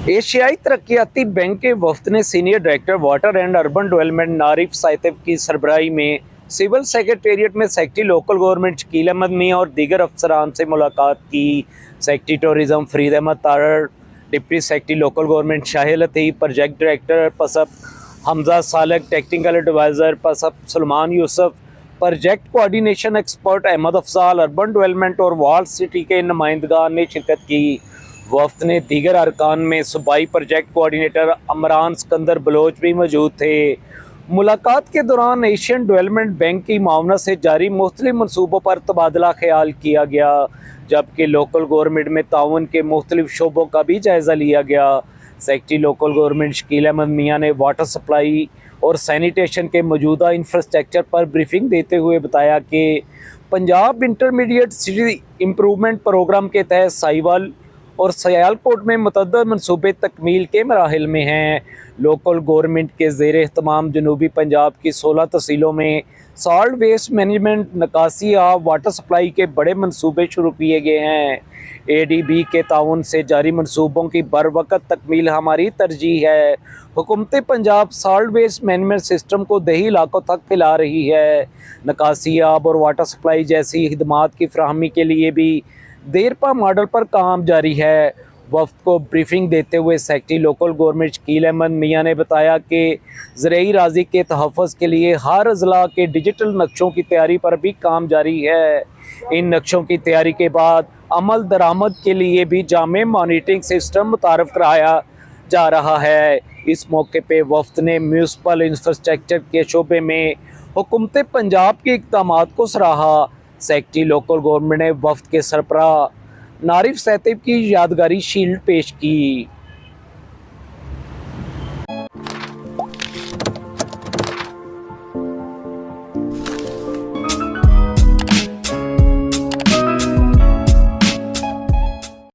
एशियाई तरक्याती बैंक के वफद ने senior director water and urban development नारिफ साइतब की सरबराही में सिविल सेक्रेटेरिएट में secretary local government Shakeel Ahmed Mian और दीगर अफसरान से मुलाकात की। Secretary tourism Fareed Ahmed Tarar, deputy secretary local government Shahil Latif, project director पसप हमजा सालक, टेक्निकल एडवाइज़र पसप Salman Yousuf, project coordination expert Ahmed Afzal, urban development और वाल सिटी के नुमाइंदगान ने शिरकत की। वफ्द ने दीगर अरकान में सूबाई प्रोजेक्ट कोऑर्डिनेटर अमरान सिकंदर बलोच भी मौजूद थे। मुलाकात के दौरान एशियन डेवलपमेंट बैंक की मावनत से जारी मुख्तलिफ मनसूबों पर तबादला ख्याल किया गया, जबकि लोकल गवर्नमेंट में ताउन के मुख्तलिफ शोबों का भी जायज़ा लिया गया। Secretary local government Shakeel Ahmed Mian ने वाटर सप्लाई और सैनिटेशन के मौजूदा इंफ्रास्ट्रक्चर पर ब्रीफिंग देते हुए बताया कि Punjab intermediate city improvement program के तहत साहिवाल और सियालकोट में मुतअद्दिद मनसूबे तकमील के मराहिल में हैं। लोकल गवर्नमेंट के ज़ेर एहतमाम जनूबी पंजाब की 16 तहसीलों में सॉल्ट वेस्ट मैनेजमेंट, निकासी ऑफ वाटर सप्लाई के बड़े मनसूबे शुरू किए गए हैं। ADB के ताउन से जारी मनसूबों की बर वक़्त तकमील हमारी तरजीह है। हुकूमत Punjab solid waste management system को देही इलाकों तक फैला रही है। निकासी आब और वाटर सप्लाई जैसी खिदमात की फराहमी के लिए भी देरपा मॉडल पर काम जारी है। वफ्द को ब्रीफिंग देते हुए secretary local government Shakeel Ahmed Mian ने बताया कि ज़राई राज़ी के तहफ़्फ़ुज़ के लिए हर अज़ला के डिजिटल नक्शों की तैयारी पर भी काम जारी है। इन नक्शों की तैयारी के बाद अमल दरामद के लिए भी जामे मॉनिटरिंग सिस्टम मुतारफ़ कराया जा रहा है। इस मौके पे वफ्द ने म्यूनसिपल इंफ्रास्ट्रक्चर के शोबे में हुकूमत पंजाब के इक़दामात को सराहा। सेक्रेटरी लोकल गवर्नमेंट ने वफ्द के सरबराह नारिफ साइतब की यादगारी शील्ड पेश की।